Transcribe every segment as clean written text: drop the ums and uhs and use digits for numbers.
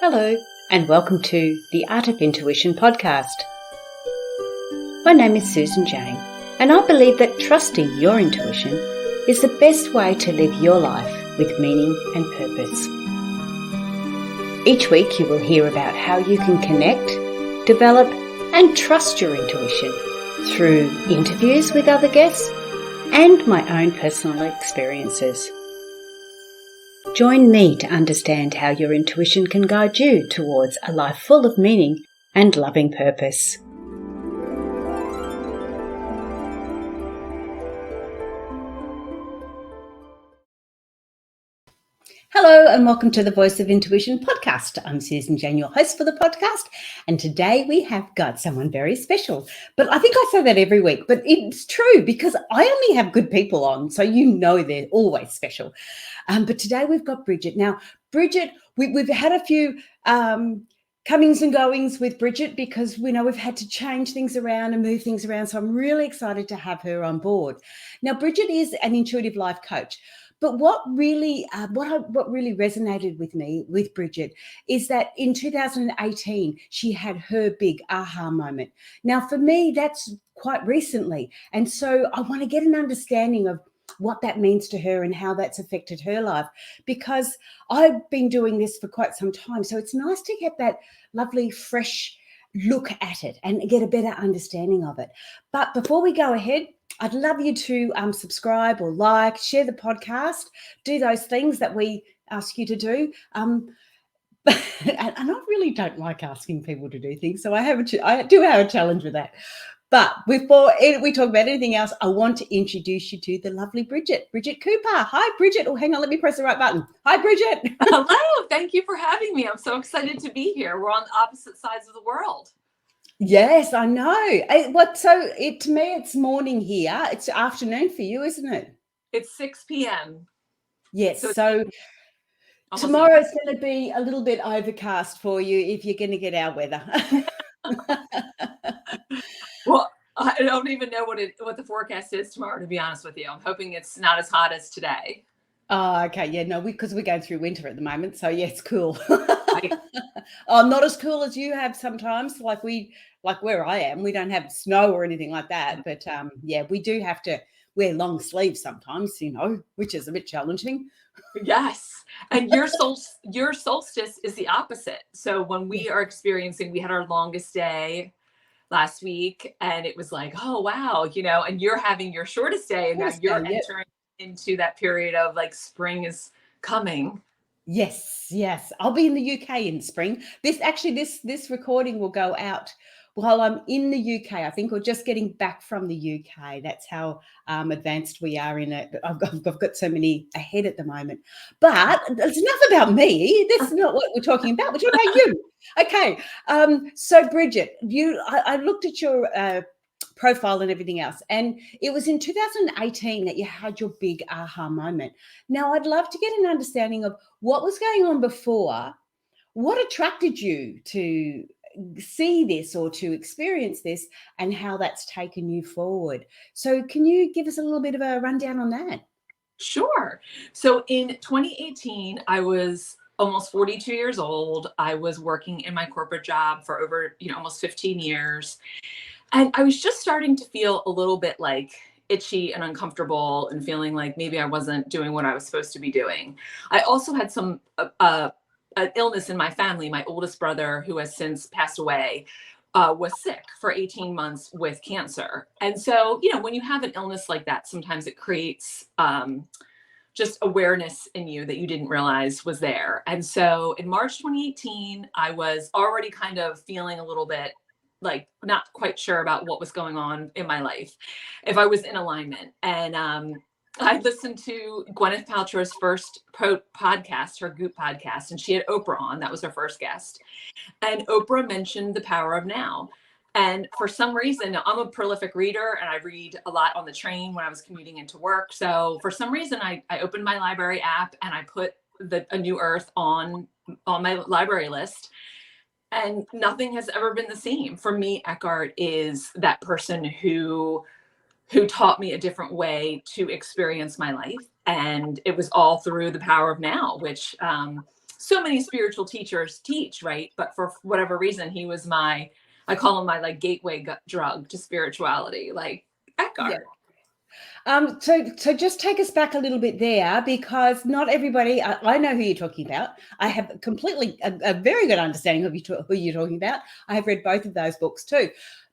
Hello, and welcome to the Art of Intuition podcast. My name is Susan Jane, and I believe that trusting your intuition is the best way to live your life with meaning and purpose. Each week you will hear about how you can connect, develop, and trust your intuition through interviews with other guests and my own personal experiences. Join me to understand how your intuition can guide you towards a life full of meaning and loving purpose. Hello and welcome to the Voice of Intuition podcast. I'm Susan Jane, your host for the podcast, and today we have got someone very special. But I think I say that every week, but it's true because I only have good people on, so you know they're always special. But today we've got Bridget. Now, Bridget, we've had a few comings and goings with Bridget because we know we've had to change things around and move things around. So I'm really excited to have her on board. Now, Bridget is an intuitive life coach. But what really resonated with me with Bridget is that in 2018, she had her big aha moment. Now, for me, that's quite recently. And so I want to get an understanding of what that means to her and how that's affected her life, because I've been doing this for quite some time. So it's nice to get that lovely, fresh look at it and get a better understanding of it. But before we go ahead, I'd love you to subscribe or like, share the podcast, do those things that we ask you to do. And I really don't like asking people to do things, so I do have a challenge with that. But before we talk about anything else, I want to introduce you to the lovely Bridget Cooper. Hi, Bridget. Oh, hang on, let me press the right button. Hi, Bridget. Hello. Thank you for having me. I'm so excited to be here. We're on opposite sides of the world. Yes, I know. To me, it's morning here. It's afternoon for you, isn't it? It's 6 p.m. Yes. So tomorrow's going to be a little bit overcast for you if you're going to get our weather. Well, I don't even know what the forecast is tomorrow, to be honest with you. I'm hoping it's not as hot as today. Oh, okay. Yeah, no, because we're going through winter at the moment. So yeah, it's cool. Not as cool as you have sometimes. Like where I am, we don't have snow or anything like that. But yeah, we do have to wear long sleeves sometimes, which is a bit challenging. Yes. And your solstice is the opposite. So when we had our longest day last week, and it was like, oh, wow, and you're having your shortest day, and now you're entering into that period of like spring is coming. Yes. I'll be in the UK in spring. This recording will go out while I'm in the UK. I think we're just getting back from the UK. That's how advanced we are in it. I've got so many ahead at the moment. But it's enough about me. That's not what we're talking about. We're talking about you. Okay. So Bridget, I looked at your profile and everything else, and it was in 2018 that you had your big aha moment. Now, I'd love to get an understanding of what was going on before. What attracted you to see this or to experience this, and how that's taken you forward? So can you give us a little bit of a rundown on that? Sure. So in 2018, I was almost 42 years old. I was working in my corporate job for over, almost 15 years. And I was just starting to feel a little bit like itchy and uncomfortable and feeling like maybe I wasn't doing what I was supposed to be doing. I also had some an illness in my family. My oldest brother, who has since passed away, was sick for 18 months with cancer. And so, when you have an illness like that, sometimes it creates just awareness in you that you didn't realize was there. And so in March 2018, I was already kind of feeling a little bit like not quite sure about what was going on in my life, if I was in alignment. And I listened to Gwyneth Paltrow's first podcast, her Goop podcast, and she had Oprah on. That was her first guest. And Oprah mentioned the power of now. And for some reason, I'm a prolific reader and I read a lot on the train when I was commuting into work. So for some reason, I opened my library app and I put A New Earth on my library list. And nothing has ever been the same. For me, Eckhart is that person who taught me a different way to experience my life. And it was all through the power of now, which so many spiritual teachers teach, right? But for whatever reason, he was I call him my like gateway drug to spirituality, like Yeah. Eckhart. So just take us back a little bit there, because not everybody, I know who you're talking about. I have completely a very good understanding of who you're talking about. I have read both of those books too.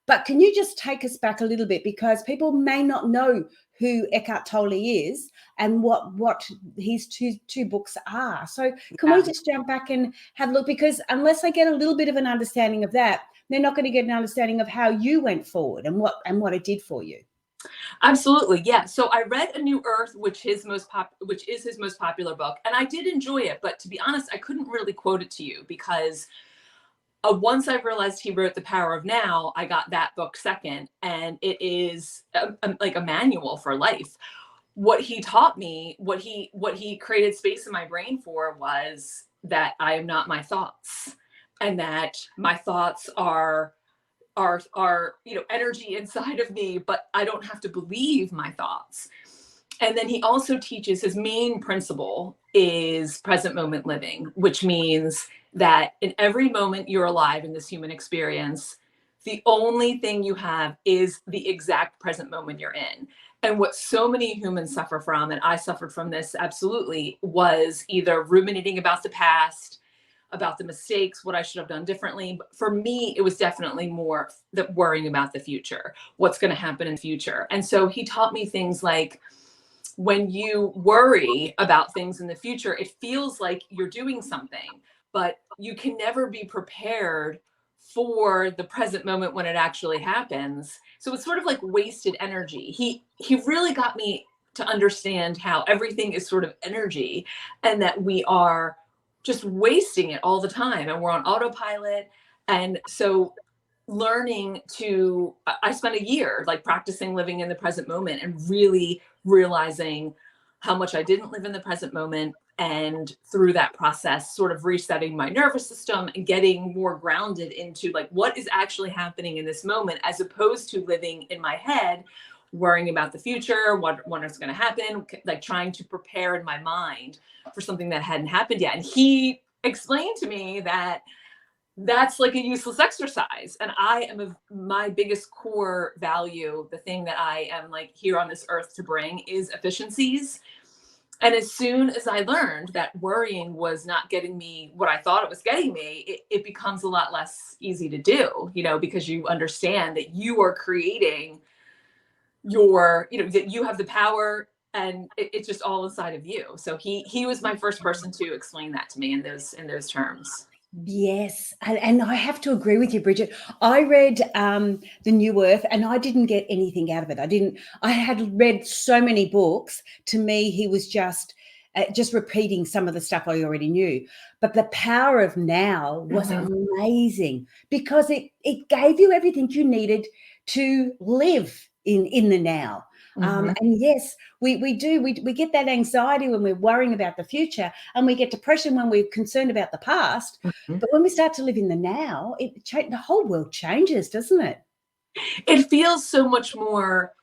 But can you just take us back a little bit, because people may not know who Eckhart Tolle is and what his two books are. So can we just jump back and have a look? Because unless they get a little bit of an understanding of that, they're not going to get an understanding of how you went forward and what it did for you. Absolutely, yeah. So I read A New Earth, which is his most popular book, and I did enjoy it. But to be honest, I couldn't really quote it to you because once I realized he wrote The Power of Now, I got that book second, and it is like a manual for life. What he taught me, what he created space in my brain for, was that I am not my thoughts, and that my thoughts are energy inside of me, but I don't have to believe my thoughts. And then he also teaches, his main principle is present moment living, which means that in every moment you're alive in this human experience, the only thing you have is the exact present moment you're in. And what so many humans suffer from, and I suffered from this absolutely, was either ruminating about the past, about the mistakes, what I should have done differently. But for me, it was definitely more that worrying about the future, what's going to happen in the future. And so he taught me things like, when you worry about things in the future, it feels like you're doing something, but you can never be prepared for the present moment when it actually happens. So it's sort of like wasted energy. He really got me to understand how everything is sort of energy, and that we are just wasting it all the time, and we're on autopilot. And so I spent a year like practicing living in the present moment and really realizing how much I didn't live in the present moment. And through that process, sort of resetting my nervous system and getting more grounded into like what is actually happening in this moment, as opposed to living in my head, worrying about the future, when it's going to happen, like trying to prepare in my mind for something that hadn't happened yet. And he explained to me that that's like a useless exercise. And my biggest core value, the thing that I am like here on this earth to bring, is efficiencies. And as soon as I learned that worrying was not getting me what I thought it was getting me, it becomes a lot less easy to do, because you understand that you are creating that you have the power, and it's just all inside of you. So he was my first person to explain that to me in those terms. Yes, and I have to agree with you, Bridget. I read The New Earth, and I didn't get anything out of it. I had read so many books. To me, he was just repeating some of the stuff I already knew. But The Power of Now was amazing, because it gave you everything you needed to live in the now. And yes, we get that anxiety when we're worrying about the future, and we get depression when we're concerned about the past. But when we start to live in the now, the whole world changes, doesn't it? It feels so much more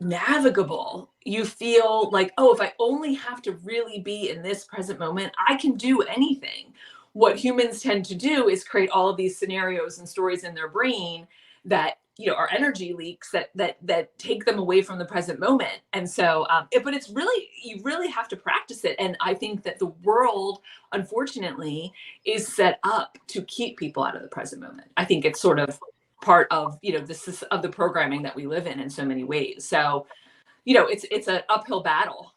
navigable. You feel like, oh, if I only have to really be in this present moment, I can do anything. What humans tend to do is create all of these scenarios and stories in their brain that are energy leaks that take them away from the present moment. And so but it's really, you really have to practice it. And I think that the world, unfortunately, is set up to keep people out of the present moment. I think it's sort of part of this of the programming that we live in so many ways. So it's an uphill battle.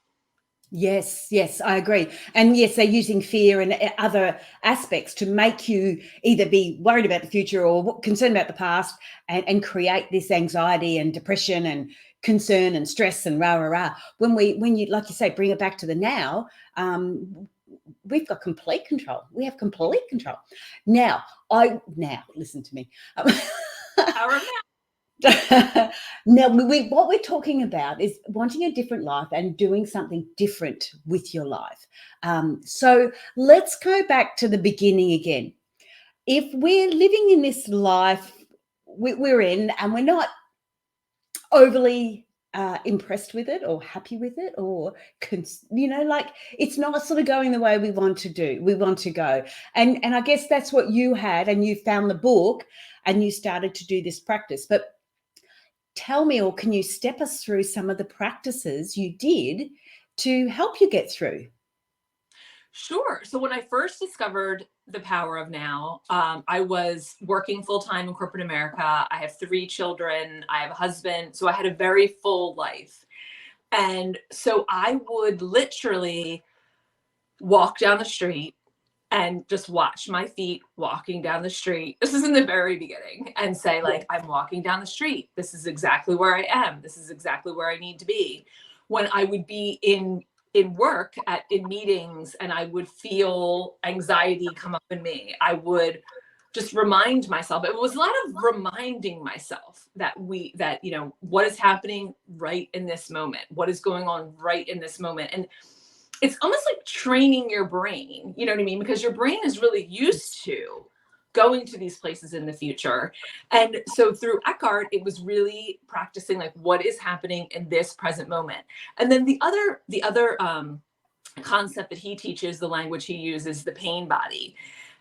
Yes, I agree. And yes, they're using fear and other aspects to make you either be worried about the future or concerned about the past, and create this anxiety and depression and concern and stress and rah. When you, like you say, bring it back to the now, we've got complete control. We have complete control. Now listen to me. Power of now. Now, what we're talking about is wanting a different life and doing something different with your life. So let's go back to the beginning again. If we're living in this life we're in, and we're not overly impressed with it or happy with it, or like it's not sort of going the way we want to go. And I guess that's what you had, and you found the book and you started to do this practice. But tell me, or can you step us through some of the practices you did to help you get through? Sure. So when I first discovered the power of now, I was working full time in corporate America. I have 3 children. I have a husband. So I had a very full life. And so I would literally walk down the street and just watch my feet walking down the street. This is in the very beginning, and say, like, I'm walking down the street. This is exactly where I am. This is exactly where I need to be. When I would be in work in meetings and I would feel anxiety come up in me, I would just remind myself. It was a lot of reminding myself that what is happening right in this moment, what is going on right in this moment. And it's almost like training your brain, you know what I mean? Because your brain is really used to going to these places in the future. And so through Eckhart, it was really practicing like what is happening in this present moment. And then the other concept that he teaches, the language he uses, the pain body.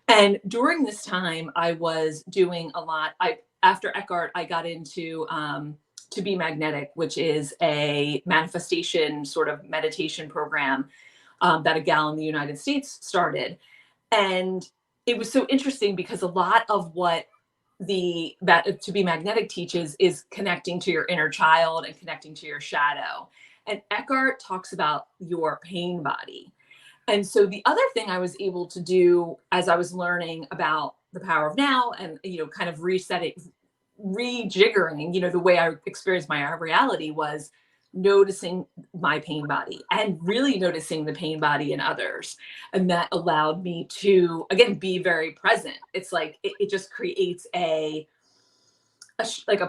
And during this time, I was doing a lot. After Eckhart, I got into To Be Magnetic, which is a manifestation sort of meditation program that a gal in the United States started. And it was so interesting because a lot of what that To Be Magnetic teaches is connecting to your inner child and connecting to your shadow. And Eckhart talks about your pain body. And so the other thing I was able to do as I was learning about the power of now and, kind of rejiggering, the way I experienced my reality was noticing my pain body and really noticing the pain body in others. And that allowed me to, again, be very present. It's like, it just creates a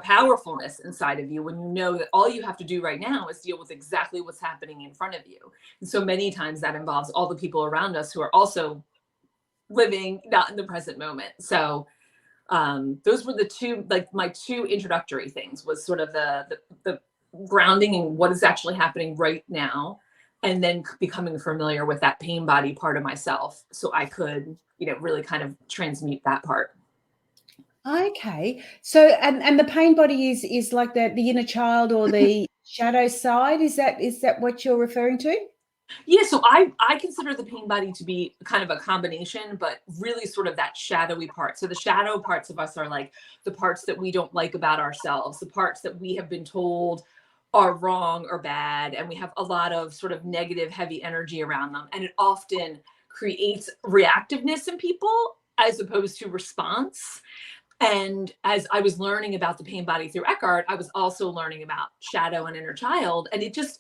powerfulness inside of you when you know that all you have to do right now is deal with exactly what's happening in front of you. And so many times that involves all the people around us who are also living not in the present moment. So those were the two, like my 2 introductory things, was sort of the grounding in what is actually happening right now, and then becoming familiar with that pain body part of myself so I could, really kind of transmute that part. Okay. So and the pain body is like the inner child or the shadow side. Is that what you're referring to? Yeah, so I consider the pain body to be kind of a combination, but really sort of that shadowy part. So the shadow parts of us are like the parts that we don't like about ourselves, the parts that we have been told are wrong or bad, and we have a lot of sort of negative, heavy energy around them. And it often creates reactiveness in people as opposed to response. And as I was learning about the pain body through Eckhart, I was also learning about shadow and inner child. And it just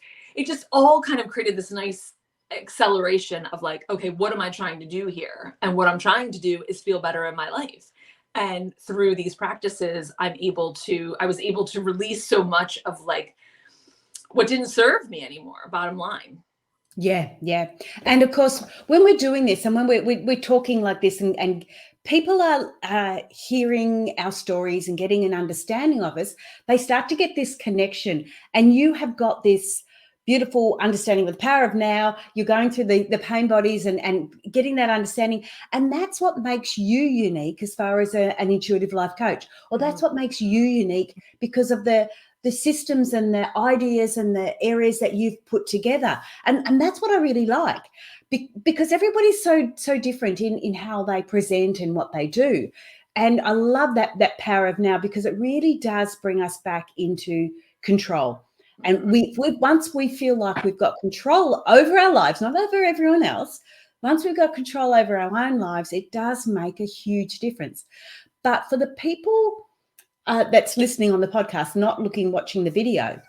all kind of created this nice acceleration of like, okay, what am I trying to do here? And what I'm trying to do is feel better in my life. And through these practices, I was able to release so much of like what didn't serve me anymore, bottom line. Yeah, yeah. And of course, when we're doing this and when we're talking like this and people are hearing our stories and getting an understanding of us, they start to get this connection. And you have got this beautiful understanding of the power of now. You're going through the pain bodies and getting that understanding. And that's what makes you unique as far as an intuitive life coach. Or that's what makes you unique because of the systems and the ideas and the areas that you've put together. And that's what I really like, because everybody's so different in how they present and what they do. And I love that power of now, because it really does bring us back into control. And once we feel like we've got control over our lives, not over everyone else, once we've got control over our own lives, it does make a huge difference. But for the people that's listening on the podcast, not watching the video,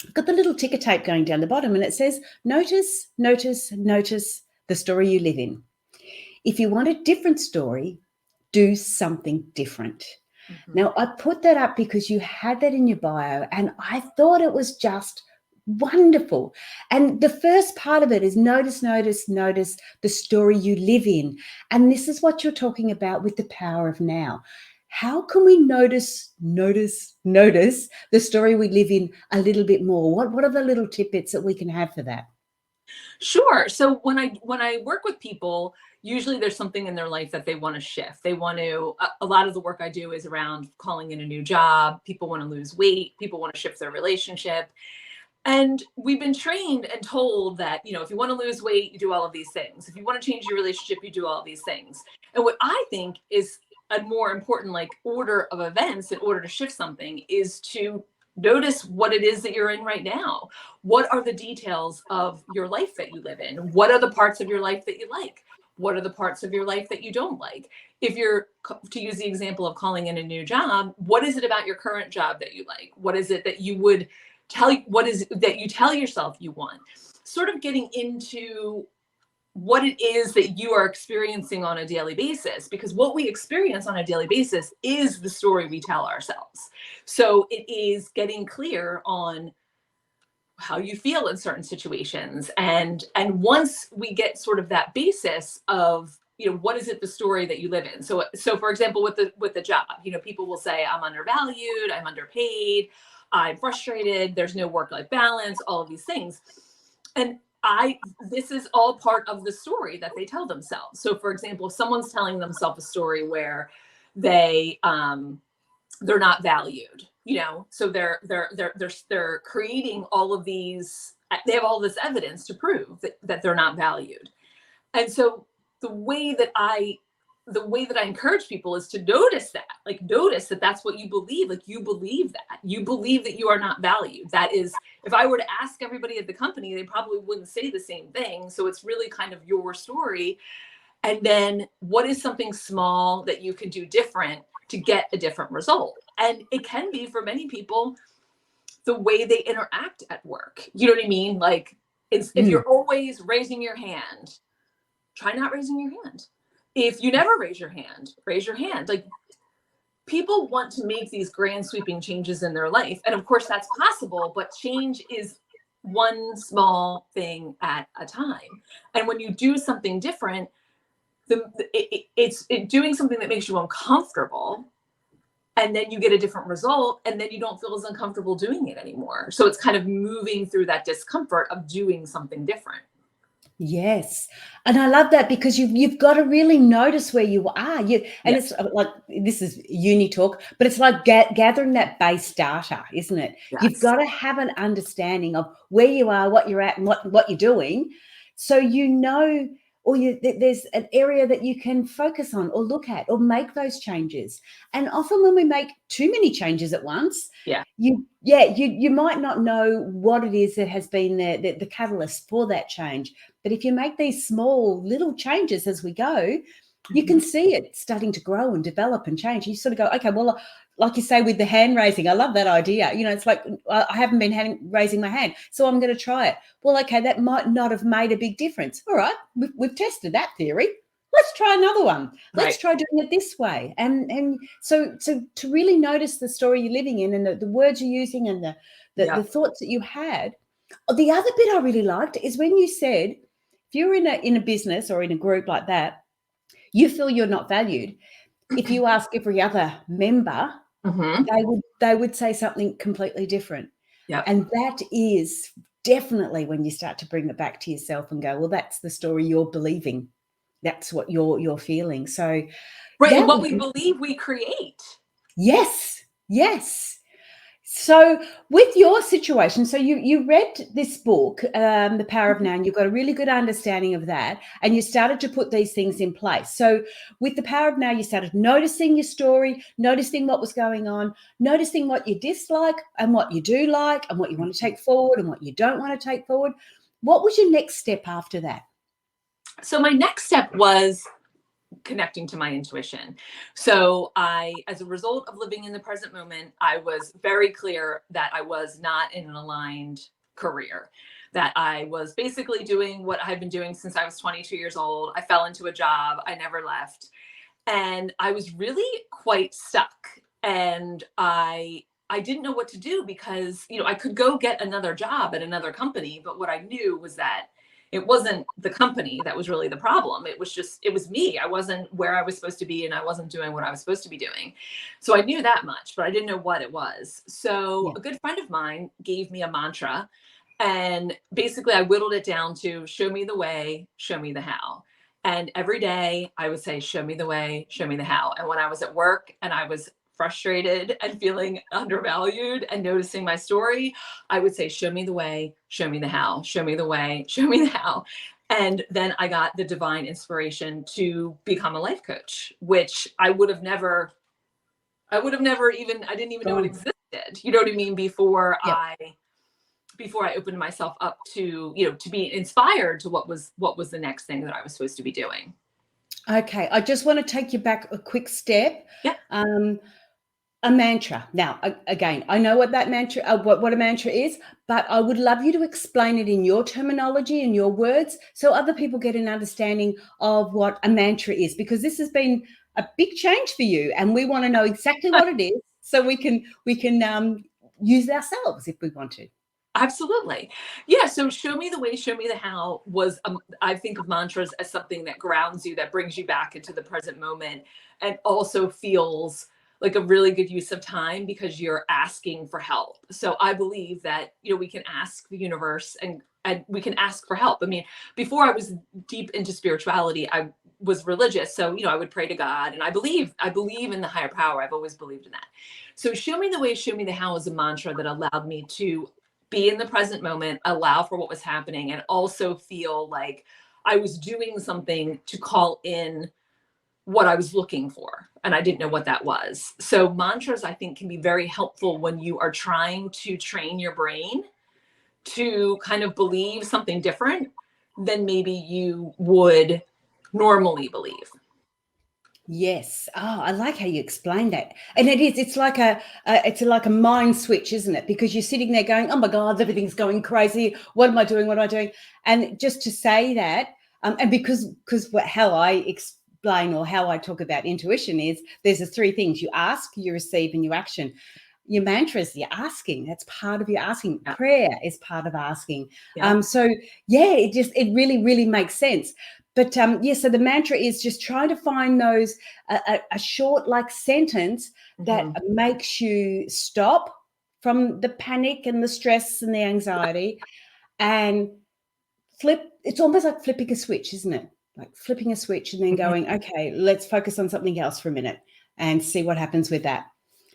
I've got the little ticker tape going down the bottom, and it says, notice the story you live in. If you want a different story, do something different. Mm-hmm. Now, I put that up because you had that in your bio, and I thought it was just wonderful. And the first part of it is notice the story you live in. And this is what you're talking about with the power of now. how can we notice the story we live in a little bit more? What are the little tidbits that we can have for that? Sure. So when I work with people, usually there's something in their life that they want to shift. They want to, a lot of the work I do is around calling in a new job. People want to lose weight. People want to shift their relationship. And we've been trained and told that, if you want to lose weight, you do all of these things. If you want to change your relationship, you do all of these things. And what I think is a more important order of events in order to shift something is to notice what it is that you're in right now. What are the details of your life that you live in? What are the parts of your life that you like? What are the parts of your life that you don't like? If you're, to use the example of calling in a new job, what is it about your current job that you like? What is it that you would what is that you tell yourself you want? Sort of getting into what it is that you are experiencing on a daily basis, because what we experience on a daily basis is the story we tell ourselves. So it is getting clear on how you feel in certain situations. And once we get sort of that basis of, what is it, the story that you live in? So for example, with the job, people will say, I'm undervalued, I'm underpaid, I'm frustrated, there's no work-life balance, all of these things. And this is all part of the story that they tell themselves. So for example, if someone's telling themselves a story where they're not valued, so they're creating all of these, they have all this evidence to prove that they're not valued. And so the way that I encourage people is to notice that, that's what you believe. You believe that you are not valued. That is, if I were to ask everybody at the company, they probably wouldn't say the same thing. So it's really kind of your story. And then what is something small that you can do different to get a different result? And it can be, for many people, the way they interact at work. You know what I mean? If you're always raising your hand, try not raising your hand. If you never raise your hand, raise your hand. People want to make these grand sweeping changes in their life. And of course that's possible, but change is one small thing at a time. And when you do something different, it's doing something that makes you uncomfortable, and then you get a different result, and then you don't feel as uncomfortable doing it anymore. So it's kind of moving through that discomfort of doing something different. Yes. And I love that, because you've got to really notice where you are. It's like, this is uni talk, but it's like gathering that base data, isn't it? Yes. You've got to have an understanding of where you are, what you're at, and what you're doing. So, there's an area that you can focus on or look at or make those changes. And often when we make too many changes at once, you might not know what it is that has been the catalyst for that change. But if you make these small little changes as we go, you can see it starting to grow and develop and change. You sort of go, okay, well, like you say with the hand raising, I love that idea. It's like, I haven't been raising my hand, so I'm going to try it. Well, okay, that might not have made a big difference. All right, we've tested that theory. Let's try another one. Let's try doing it this way. And so to really notice the story you're living in, and the words you're using, and the thoughts that you had. The other bit I really liked is when you said, if you're in a business or in a group like that, you feel you're not valued. If you ask every other member, they would say something completely different. And that is definitely when you start to bring it back to yourself and go, well, that's the story you're believing. That's what you're feeling. So and what we believe we create. Yes. So with your situation, so you read this book, The Power of Now, and you've got a really good understanding of that, and you started to put these things in place. So with The Power of Now, you started noticing your story, noticing what was going on, noticing what you dislike and what you do like, and what you want to take forward and what you don't want to take forward. What was your next step after that? So my next step was connecting to my intuition. So as a result of living in the present moment, I was very clear that I was not in an aligned career, that I was basically doing what I've been doing since I was 22 years old. I fell into a job. I never left. And I was really quite stuck. And I didn't know what to do, because, I could go get another job at another company, but what I knew was that It wasn't the company that was really the problem. It was me. I wasn't where I was supposed to be, and I wasn't doing what I was supposed to be doing. So I knew that much, but I didn't know what it was. So Yeah. a good friend of mine gave me a mantra, and basically I whittled it down to show me the way, show me the how. And every day I would say, show me the way, show me the how. And when I was at work and I was frustrated and feeling undervalued and noticing my story, I would say, show me the way, show me the how, show me the way, show me the how. And then I got the divine inspiration to become a life coach, which I didn't even know it existed. You know what I mean? Before Yeah. I opened myself up to, to be inspired to what was the next thing that I was supposed to be doing. Okay. I just want to take you back a quick step. Yeah. A mantra. Now, again, I know what that mantra, what a mantra is, but I would love you to explain it in your terminology and your words, so other people get an understanding of what a mantra is, because this has been a big change for you, and we want to know exactly what it is, so we can use it ourselves if we want to. Absolutely. Yeah. So show me the way, show me the how was, I think of mantras as something that grounds you, that brings you back into the present moment, and also feels like a really good use of time because you're asking for help. So I believe that, we can ask the universe and we can ask for help. I mean, before I was deep into spirituality, I was religious. So, I would pray to God, and I believe in the higher power. I've always believed in that. So show me the way, show me the how is a mantra that allowed me to be in the present moment, allow for what was happening, and also feel like I was doing something to call in what I was looking for. And I didn't know what that was. So mantras, I think, can be very helpful when you are trying to train your brain to kind of believe something different than maybe you would normally believe. Yes. Oh, I like how you explained that. And it's like a mind switch, isn't it? Because you're sitting there going, oh my God, everything's going crazy. What am I doing? What am I doing? And just to say that, and because how I explain, or how I talk about intuition, is there's the three things: you ask, you receive, and you action. Your mantra is you're asking. That's part of your asking. Yeah. Prayer is part of asking. Yeah. So yeah, it really, really makes sense. But so the mantra is just trying to find those a short sentence that makes you stop from the panic and the stress and the anxiety, and flip. It's almost like flipping a switch, isn't it? Like flipping a switch and then going, okay, let's focus on something else for a minute and see what happens with that.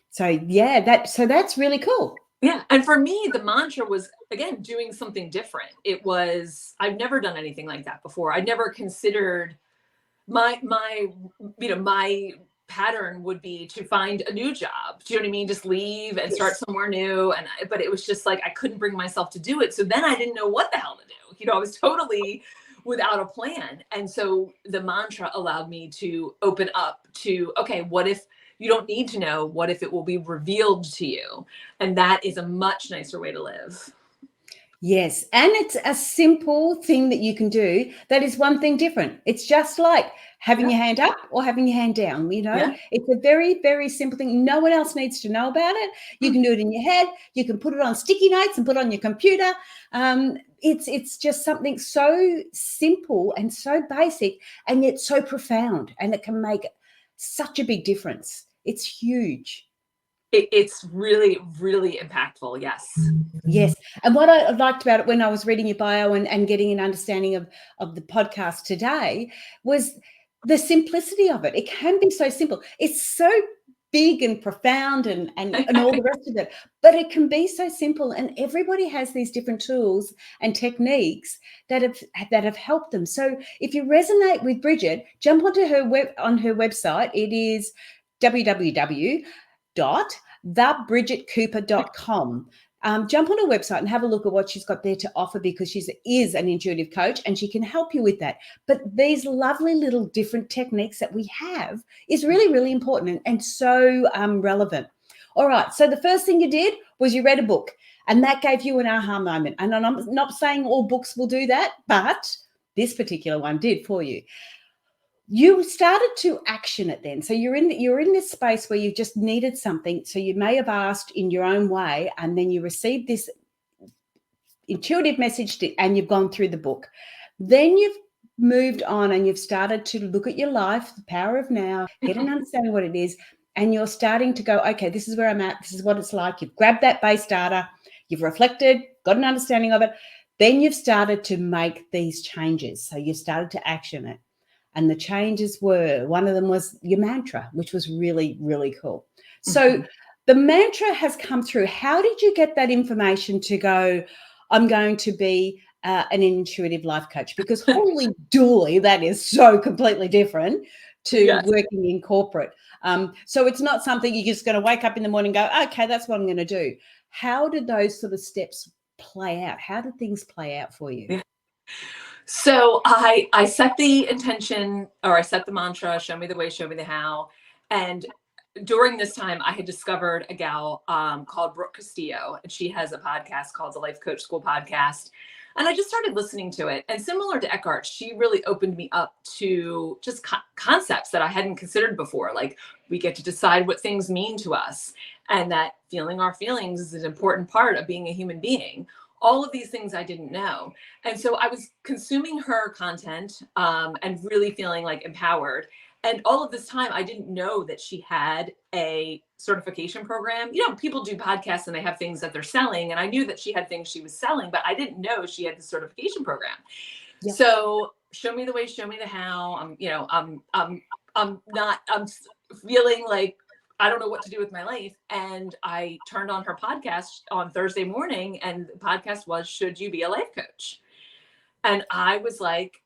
So yeah, that's really cool. Yeah. And for me, the mantra was, again, doing something different. It was, I've never done anything like that before. I never considered my pattern would be to find a new job. Do you know what I mean? Just leave and start somewhere new. But it was just like, I couldn't bring myself to do it. So then I didn't know what the hell to do. I was totally without a plan. And so the mantra allowed me to open up to, okay, what if you don't need to know? What if it will be revealed to you? And that is a much nicer way to live. Yes. And it's a simple thing that you can do that is one thing different. It's just like having your hand up or having your hand down, It's a very, very simple thing. No one else needs to know about it. You can do it in your head. You can put it on sticky notes and put it on your computer. It's just something so simple and so basic, and yet so profound, and it can make such a big difference. It's huge. It's really, really impactful. Yes. Yes. And what I liked about it when I was reading your bio and getting an understanding of the podcast today was the simplicity of it. It can be so simple. It's so big and profound and all the rest of it, but it can be so simple. And everybody has these different tools and techniques that have helped them. So if you resonate with Bridget, jump onto her website. It is www.thebridgetcooper.com. Jump on her website and have a look at what she's got there to offer, because she is an intuitive coach and she can help you with that. But these lovely little different techniques that we have is really, really important and so relevant. All right. So the first thing you did was you read a book, and that gave you an aha moment. And I'm not saying all books will do that, but this particular one did for you. You started to action it then. So you're in this space where you just needed something. So you may have asked in your own way, and then you received this intuitive message and you've gone through the book. Then you've moved on and you've started to look at your life, the power of now, get an understanding what it is. And you're starting to go, okay, this is where I'm at. This is what it's like. You've grabbed that base data. You've reflected, got an understanding of it. Then you've started to make these changes. So you've started to action it. And the changes were, one of them was your mantra, which was really, really cool. So the mantra has come through. How did you get that information to go, I'm going to be an intuitive life coach? Because holy dooly, that is so completely different to working in corporate. So it's not something you're just going to wake up in the morning and go, okay, that's what I'm going to do. How did those sort of steps play out? How did things play out for you? Yeah. So I set the intention, or I set the mantra, show me the way, show me the how. And during this time, I had discovered a gal called Brooke Castillo, and she has a podcast called the Life Coach School Podcast. And I just started listening to it. And similar to Eckhart, she really opened me up to just concepts that I hadn't considered before. Like, we get to decide what things mean to us, and that feeling our feelings is an important part of being a human being. All of these things I didn't know. And so I was consuming her content and really feeling like empowered. And all of this time, I didn't know that she had a certification program. You know, people do podcasts and they have things that they're selling. And I knew that she had things she was selling, but I didn't know she had the certification program. Yeah. So show me the way, show me the how. I'm feeling like I don't know what to do with my life. And I turned on her podcast on Thursday morning, and the podcast was, should you be a life coach? And I was like,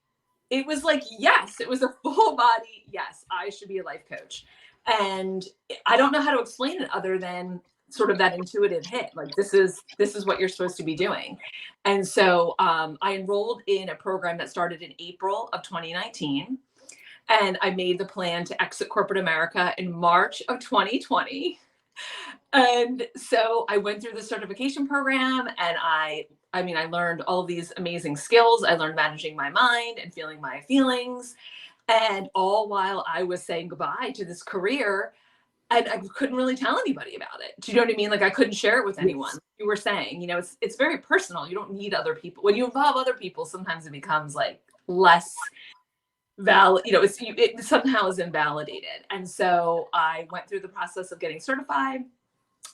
it was like, yes, it was a full body. Yes, I should be a life coach. And I don't know how to explain it other than sort of that intuitive hit. Like, this is what you're supposed to be doing. And so I enrolled in a program that started in April of 2019. And I made the plan to exit corporate America in March of 2020. And so I went through the certification program, and I learned all of these amazing skills. I learned managing my mind and feeling my feelings. And all while I was saying goodbye to this career, and I couldn't really tell anybody about it. Do you know what I mean? Like, I couldn't share it with anyone. Yes. You were saying, you know, it's very personal. You don't need other people. When you involve other people, sometimes it becomes like less valid, you know, it somehow is invalidated. And so I went through the process of getting certified.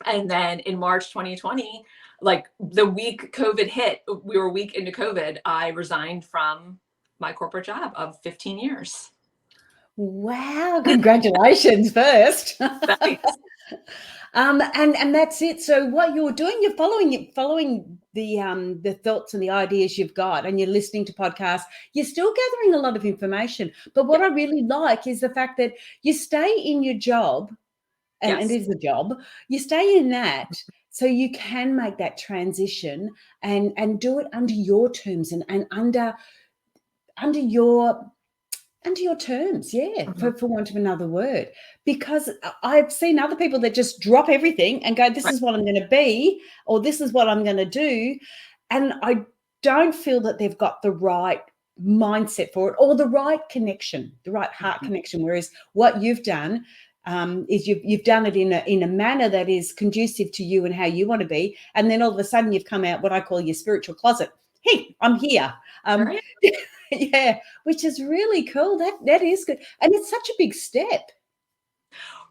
And then in March 2020, like the week COVID hit, we were a week into COVID, I resigned from my corporate job of 15 years. Wow. Congratulations first. Thanks. And that's it. So what you're doing, you're following the thoughts and the ideas you've got, and you're listening to podcasts. You're still gathering a lot of information. But what I really like is the fact that you stay in your job, and it is a job. You stay in that so you can make that transition and do it under your terms and under your terms, for want of another word. Because I've seen other people that just drop everything and go, this is what I'm going to be, or this is what I'm going to do. And I don't feel that they've got the right mindset for it, or the right connection, the right heart connection. Whereas what you've done is you've done it in a manner that is conducive to you and how you want to be. And then all of a sudden you've come out what I call your spiritual closet. Hey, I'm here. Right. Yeah, which is really cool. That is good. And it's such a big step.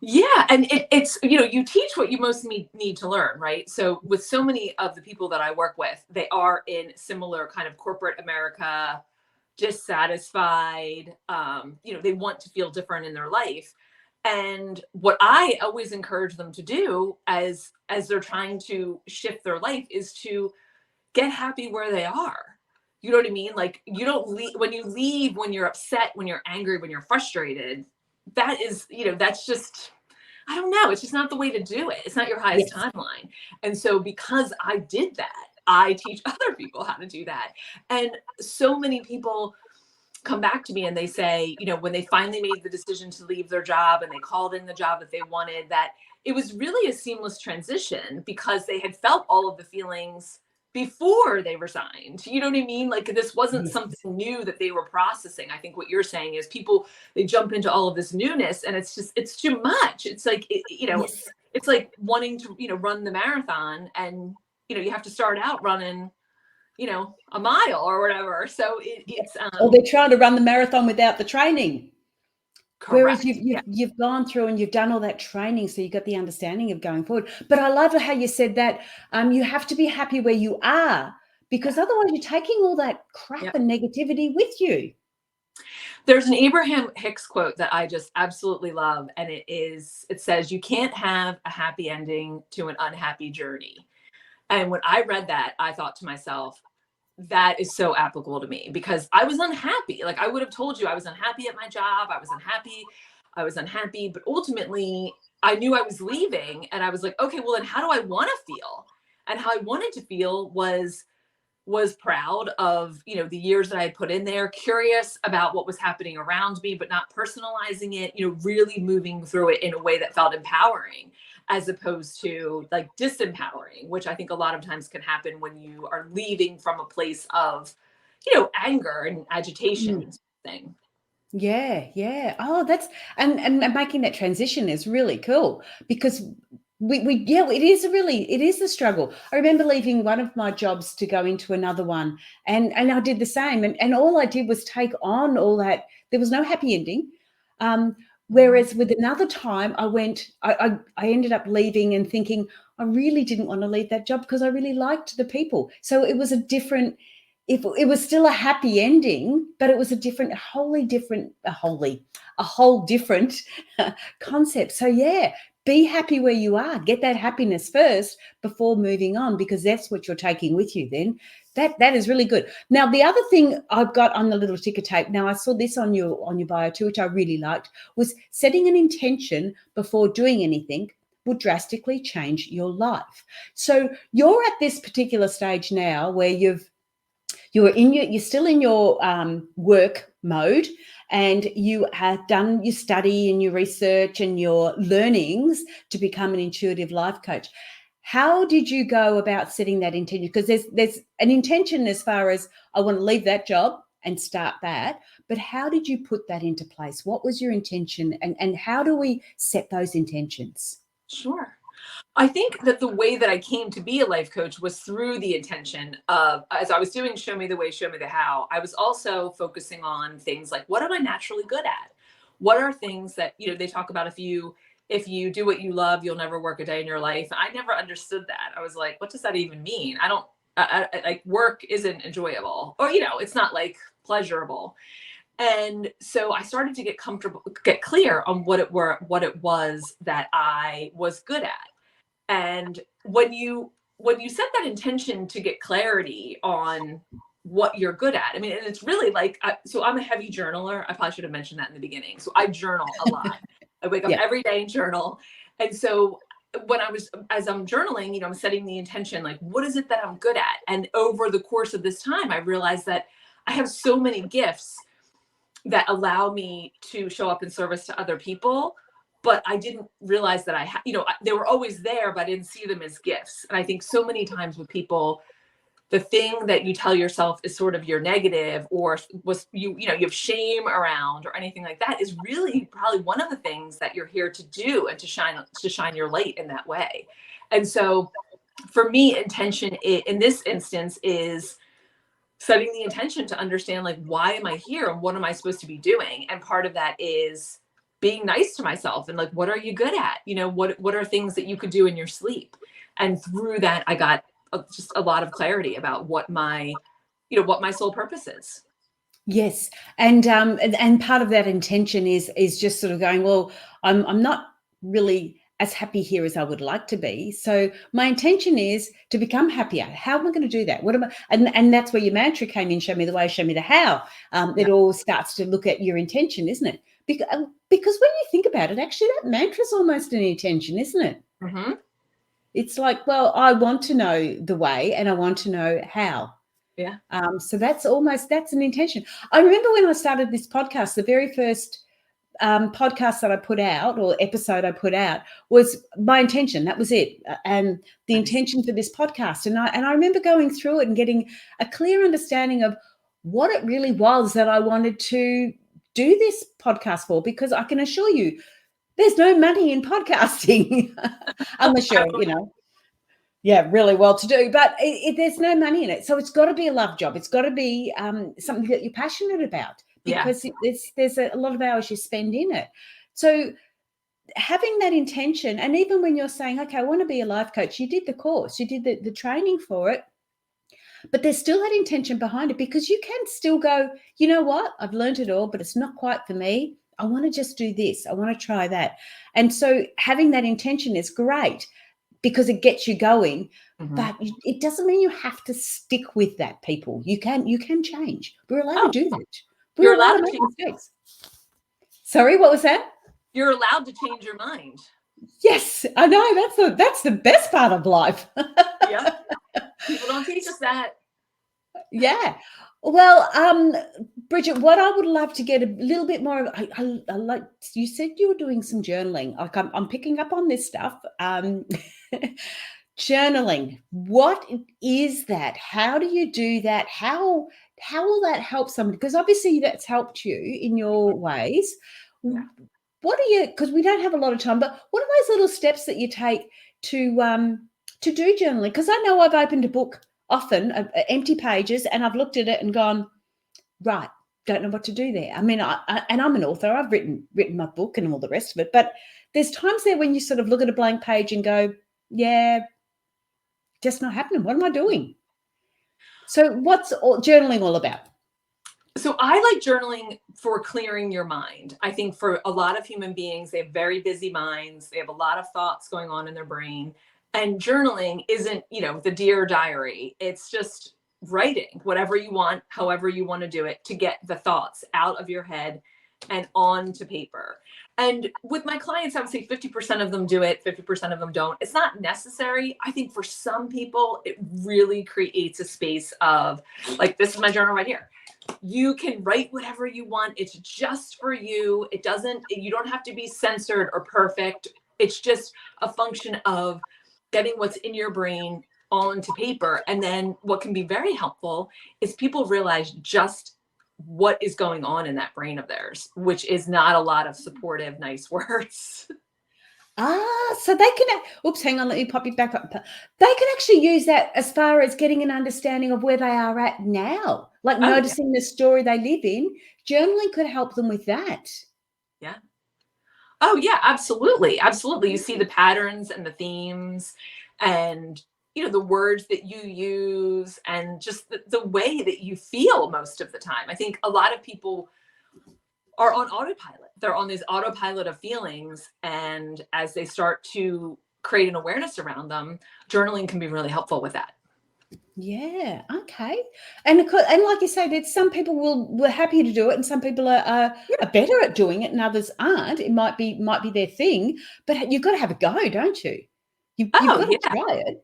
Yeah. And it's, you know, you teach what you most need to learn, right? So with so many of the people that I work with, they are in similar kind of corporate America, dissatisfied, you know, they want to feel different in their life. And what I always encourage them to do as they're trying to shift their life is to get happy where they are. You know what I mean? Like, you don't leave when you're upset, when you're angry, when you're frustrated. That is, you know, that's just, I don't know. It's just not the way to do it. It's not your highest timeline. And so because I did that, I teach other people how to do that. And so many people come back to me and they say, you know, when they finally made the decision to leave their job and they called in the job that they wanted, that it was really a seamless transition because they had felt all of the feelings before they resigned. You know what I mean? Like, this wasn't something new that they were processing. I think what you're saying is people, they jump into all of this newness and it's too much. It's like, it's like wanting to, you know, run the marathon, and, you know, you have to start out running a mile or whatever. So it's or they're trying to run the marathon without the training. correct. Whereas you've gone through and you've done all that training, so you've got the understanding of going forward. But I love how you said that you have to be happy where you are, because otherwise you're taking all that crap and negativity with you. There's an Abraham Hicks quote that I just absolutely love, and it says, "You can't have a happy ending to an unhappy journey." And when I read that, I thought to myself, that is so applicable to me, because I was unhappy. Like, I would have told you I was unhappy at my job. I was unhappy, but ultimately I knew I was leaving, and I was like, okay, well then how do I want to feel? And how I wanted to feel was proud of, the years that I had put in there, curious about what was happening around me, but not personalizing it, really moving through it in a way that felt empowering, as opposed to like disempowering, which I think a lot of times can happen when you are leaving from a place of, anger and agitation thing. Yeah. Oh, that's and making that transition is really cool, because it is a struggle. I remember leaving one of my jobs to go into another one, and I did the same, and all I did was take on all that. There was no happy ending. Whereas with another time, I ended up leaving and thinking I really didn't want to leave that job because I really liked the people. So it was a different. If it was still a happy ending, but it was a whole different concept. So yeah, be happy where you are. Get that happiness first before moving on, because that's what you're taking with you then. That is really good. Now, the other thing I've got on the little ticker tape, now I saw this on your bio too, which I really liked, was setting an intention before doing anything will drastically change your life. So you're at this particular stage now where you're still in your work mode, and you have done your study and your research and your learnings to become an intuitive life coach. How did you go about setting that intention? Because there's an intention as far as I want to leave that job and start that, but how did you put that into place? What was your intention, and how do we set those intentions? Sure. I think that the way that I came to be a life coach was through the intention of, as I was doing Show Me the Way, Show Me the How, I was also focusing on things like, what am I naturally good at? What are things that, they talk about, if you do what you love, you'll never work a day in your life. I never understood that. I was like, what does that even mean? Like, work isn't enjoyable, or, it's not like pleasurable. And so I started to get clear on what it was that I was good at. And when you set that intention to get clarity on what you're good at, I mean, and it's really like, so I'm a heavy journaler. I probably should have mentioned that in the beginning. So I journal a lot. I wake up every day and journal. And so as I'm journaling, I'm setting the intention, like, what is it that I'm good at? And over the course of this time, I realized that I have so many gifts that allow me to show up in service to other people. But I didn't realize that they were always there, but I didn't see them as gifts. And I think so many times with people, the thing that you tell yourself is sort of your negative, or you have shame around or anything like that, is really probably one of the things that you're here to do, and to shine your light in that way. And so for me, intention in this instance is setting the intention to understand, like, why am I here and what am I supposed to be doing? And part of that is being nice to myself, and like, what are you good at? What are things that you could do in your sleep? And through that, I got just a lot of clarity about what my sole purpose is. Yes, and part of that intention is just sort of going, well, I'm not really as happy here as I would like to be. So my intention is to become happier. How am I going to do that? What am I? And that's where your mantra came in. Show me the way, show me the how. It all starts to look at your intention, isn't it? Because when you think about it, actually, that mantra is almost an intention, isn't it? Mm-hmm. It's like, well, I want to know the way, and I want to know how. Yeah. So that's an intention. I remember when I started this podcast, the very first podcast that I put out, or episode I put out, was my intention. That was it. And the intention for this podcast. And I remember going through it and getting a clear understanding of what it really was that I wanted to do this podcast for, because I can assure you there's no money in podcasting unless you're, Yeah, really well to do, but there's no money in it. So it's got to be a love job. It's got to be something that you're passionate about, because there's a lot of hours you spend in it. So having that intention, and even when you're saying, okay, I want to be a life coach, you did the course, you did the training for it, but there's still that intention behind it, because you can still go, you know what, I've learned it all, but it's not quite for me. I want to just do this. I want to try that. And so having that intention is great, because it gets you going, but it doesn't mean you have to stick with that, people. You can change. We're allowed to do that. We're allowed to make mistakes. Sorry, what was that? You're allowed to change your mind. Yes, I know. That's the best part of life. Yeah. People don't teach us that. Yeah. Well, Bridget, what I would love to get a little bit more of, I like, you said you were doing some journaling. Like I'm picking up on this stuff. Journaling. What is that? How do you do that? How will that help somebody? Because obviously that's helped you in your ways. Yeah. What are you? Because we don't have a lot of time, but what are those little steps that you take to do journaling? Because I know I've opened a book often, empty pages, and I've looked at it and gone, right, don't know what to do there. I mean, and I'm an author. I've written my book and all the rest of it, but there's times there when you sort of look at a blank page and go, yeah, just not happening. What am I doing? So what's journaling all about? So I like journaling for clearing your mind. I think for a lot of human beings, they have very busy minds. They have a lot of thoughts going on in their brain. And journaling isn't, the Dear Diary. It's just writing whatever you want, however you want to do it, to get the thoughts out of your head and onto paper. And with my clients, I would say 50% of them do it, 50% of them don't. It's not necessary. I think for some people, it really creates a space of, like, this is my journal right here. You can write whatever you want. It's just for you. You don't have to be censored or perfect. It's just a function of getting what's in your brain onto paper. And then what can be very helpful is people realize just what is going on in that brain of theirs, which is not a lot of supportive, nice words. So they can, oops, hang on, let me pop it back up. They can actually use that as far as getting an understanding of where they are at now, like noticing the story they live in. Journaling could help them with that. Yeah. Oh, yeah, absolutely. Absolutely. You see the patterns and the themes and, the words that you use and just the way that you feel most of the time. I think a lot of people are on autopilot. They're on this autopilot of feelings. And as they start to create an awareness around them, journaling can be really helpful with that. Yeah. Okay. And like you say, that some people were happy to do it, and some people are better at doing it, and others aren't. It might be their thing, but you've got to have a go, don't you? You've got to try it.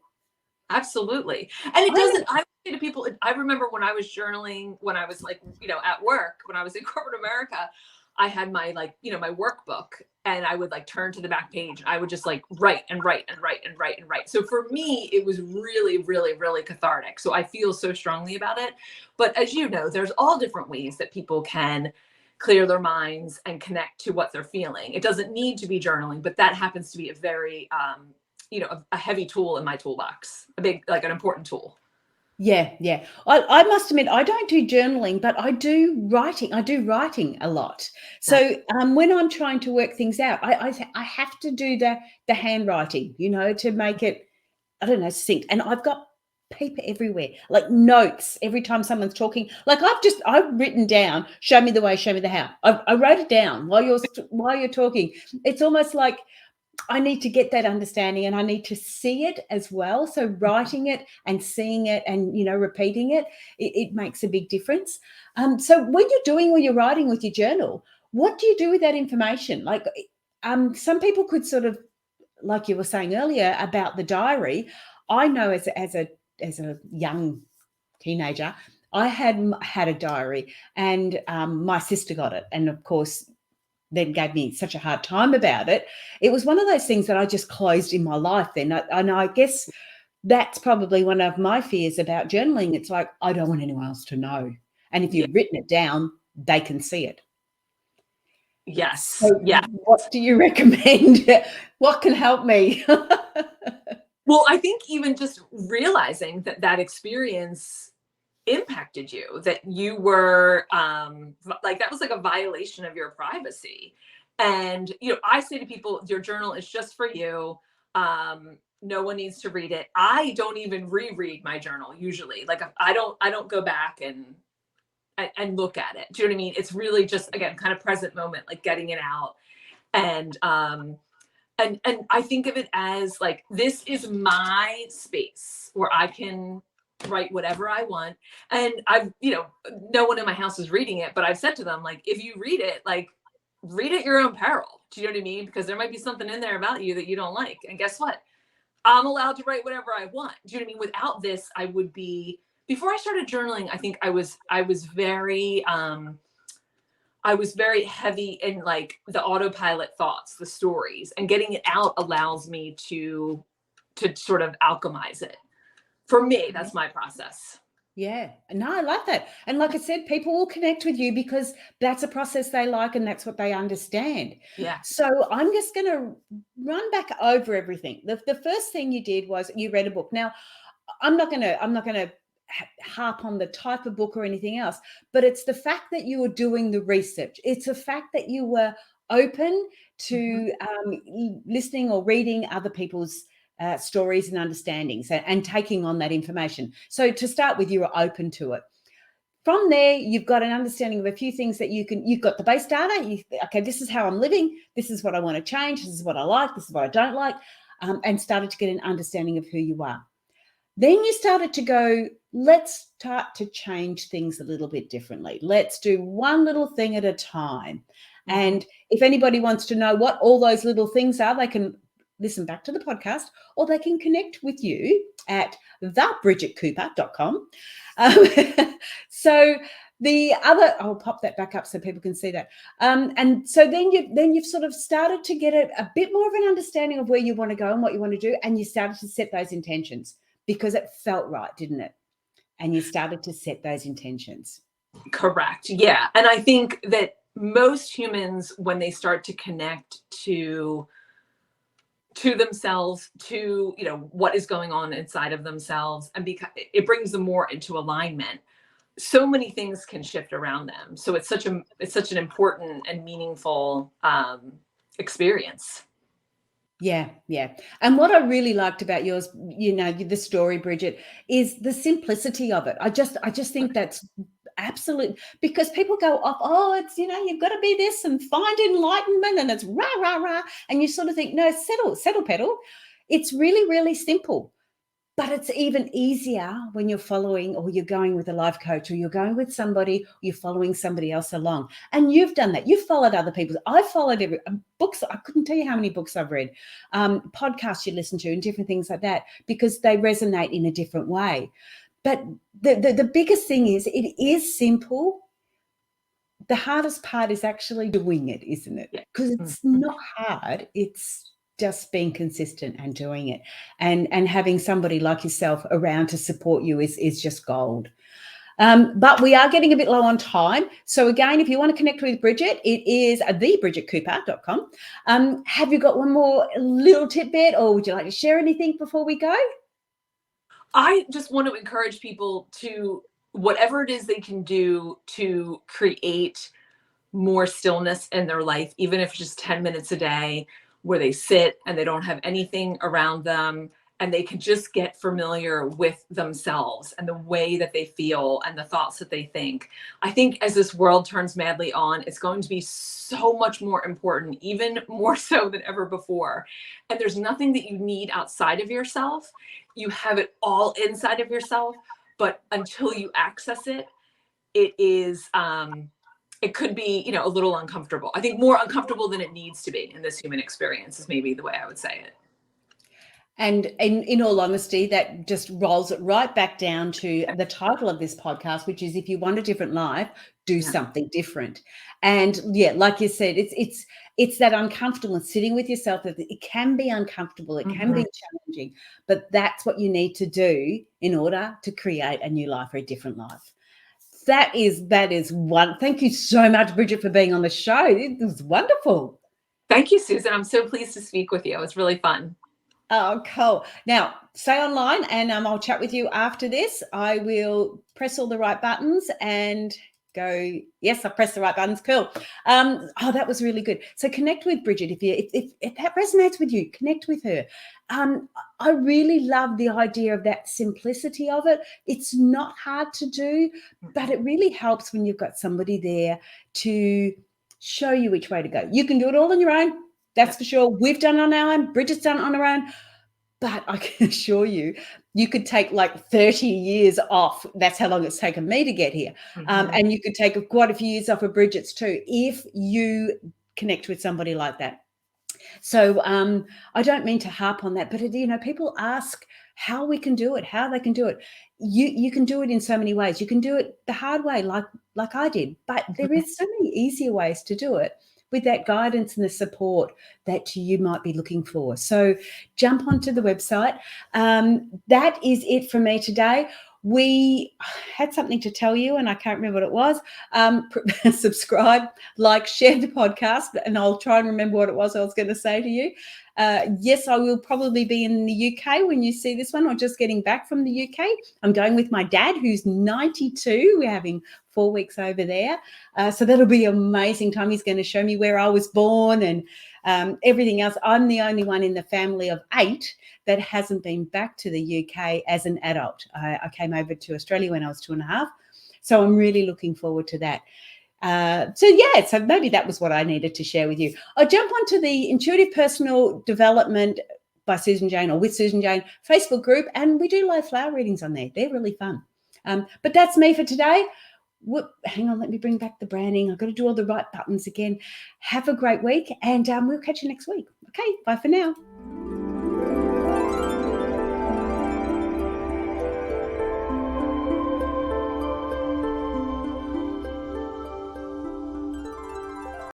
Absolutely. And it doesn't, I would say to people, I remember when I was journaling, when I was like, at work, when I was in corporate America, I had my my workbook, and I would turn to the back page. I would just write and write and write and write and write. So for me, it was really, really, really cathartic. So I feel so strongly about it. But as you know, there's all different ways that people can clear their minds and connect to what they're feeling. It doesn't need to be journaling, but that happens to be a very, a heavy tool in my toolbox, a big, an important tool. Yeah. I must admit, I don't do journaling, but I do writing. I do writing a lot. So when I'm trying to work things out, I have to do the handwriting, to make it, I don't know, succinct. And I've got paper everywhere, like notes every time someone's talking. Like I've written down, show me the way, show me the how. I wrote it down while you're talking. It's almost like I need to get that understanding, and I need to see it as well. So writing it and seeing it and, repeating it makes a big difference. So when you're doing all your writing with your journal, what do you do with that information? Like, some people could sort of, like you were saying earlier about the diary. I know as a young teenager, I had a diary, and my sister got it. And of course, then gave me such a hard time about it. It was one of those things that I just closed in my life then. And I guess that's probably one of my fears about journaling. It's like, I don't want anyone else to know. And if you've written it down, they can see it. Yes. So what do you recommend? What can help me? Well, I think even just realizing that that experience impacted you, that you were like, that was like a violation of your privacy. And, I say to people, your journal is just for you. No one needs to read it. I don't even reread my journal usually. Like, I don't go back and look at it. Do you know what I mean? It's really just, again, kind of present moment, like getting it out. And I think of it as like, this is my space where I can write whatever I want. And I've, no one in my house is reading it, but I've said to them, like, if you read it, like, read at your own peril. Do you know what I mean? Because there might be something in there about you that you don't like. And guess what? I'm allowed to write whatever I want. Do you know what I mean? Without this, I would be, before I started journaling, I think I was very heavy in like the autopilot thoughts, the stories, and getting it out allows me to sort of alchemize it. For me, that's my process. Yeah. No, I love that. And like I said, people will connect with you because that's a process they like and that's what they understand. Yeah. So I'm just going to run back over everything. The first thing you did was you read a book. Now, I'm not going to harp on the type of book or anything else, but it's the fact that you were doing the research. It's the fact that you were open to listening or reading other people's stories and understandings and taking on that information. So to start with, you were open to it. From there, you've got an understanding of a few things that you've got the base data. Okay, this is how I'm living. This is what I want to change. This is what I like. This is what I don't like. And started to get an understanding of who you are. Then you started to go, let's start to change things a little bit differently. Let's do one little thing at a time. And if anybody wants to know what all those little things are, they can listen back to the podcast, or they can connect with you at thebridgetcooper.com. So the other, I'll pop that back up so people can see that. And so then you've sort of started to get a bit more of an understanding of where you want to go and what you want to do, and you started to set those intentions because it felt right, didn't it? And you started to set those intentions. Correct. Yeah. And I think that most humans, when they start to connect to themselves, to, what is going on inside of themselves, and because it brings them more into alignment, so many things can shift around them. So it's such an important and meaningful experience. Yeah. And what I really liked about yours, the story, Bridget, is the simplicity of it. I just think that's absolute, because people go off, oh, it's, you've got to be this and find enlightenment and it's rah, rah, rah. And you sort of think, no, settle, pedal. It's really, really simple. But it's even easier when you're following, or you're going with a life coach, or you're going with somebody, or you're following somebody else along. And you've done that. You've followed other people. I've followed books. I couldn't tell you how many books I've read, podcasts you listen to and different things like that, because they resonate in a different way. But the biggest thing is, it is simple. The hardest part is actually doing it, isn't it? Because it's not hard. It's just being consistent and doing it, and having somebody like yourself around to support you is just gold. But we are getting a bit low on time. So again, if you want to connect with Bridget, it is thebridgetcooper.com. Have you got one more little tidbit, or would you like to share anything before we go? I just want to encourage people to, whatever it is they can do to create more stillness in their life, even if it's just 10 minutes a day, where they sit and they don't have anything around them, and they can just get familiar with themselves and the way that they feel and the thoughts that they think. I think as this world turns madly on, it's going to be so much more important, even more so than ever before. And there's nothing that you need outside of yourself. You have it all inside of yourself, but until you access it, it is, it could be, a little uncomfortable. I think more uncomfortable than it needs to be in this human experience is maybe the way I would say it. And in all honesty, that just rolls it right back down to the title of this podcast, which is, if you want a different life, do something different. And like you said, it's that uncomfortableness, sitting with yourself. That it can be uncomfortable, it can be challenging, but that's what you need to do in order to create a new life or a different life. That is one. Thank you so much, Bridget, for being on the show. It was wonderful. Thank you, Susan. I'm so pleased to speak with you. It was really fun. Oh, cool. Now, stay online and I'll chat with you after this. I will press all the right buttons and go, yes, I pressed the right buttons. Cool. Oh, that was really good. So connect with Bridget. If that resonates with you, connect with her. I really love the idea of that simplicity of it. It's not hard to do, but it really helps when you've got somebody there to show you which way to go. You can do it all on your own. That's for sure. We've done it on our own. Bridget's done it on her own. But I can assure you, you could take like 30 years off. That's how long it's taken me to get here. And you could take quite a few years off of Bridget's too, if you connect with somebody like that. So I don't mean to harp on that, but people ask how we can do it, how they can do it. You can do it in so many ways. You can do it the hard way, like I did, but there is so many easier ways to do it with that guidance and the support that you might be looking for. So jump onto the website. That is it for me today. We had something to tell you, and I can't remember what it was. Subscribe, like, share the podcast, and I'll try and remember what it was I was going to say to you. Yes, I will probably be in the UK when you see this one, or just getting back from the UK. I'm going with my dad, who's 92. We're having 4 weeks over there. So that'll be an amazing time. He's going to show me where I was born and everything else. I'm the only one in the family of 8 that hasn't been back to the UK as an adult. I came over to Australia when I was 2.5. So I'm really looking forward to that. So maybe that was what I needed to share with you. I'll jump onto the Intuitive Personal Development by Susan Jane, or with Susan Jane, Facebook group, and we do live flower readings on there. They're really fun. But that's me for today. Hang on, let me bring back the branding. I've got to do all the right buttons again. Have a great week, and we'll catch you next week. Okay, bye for now.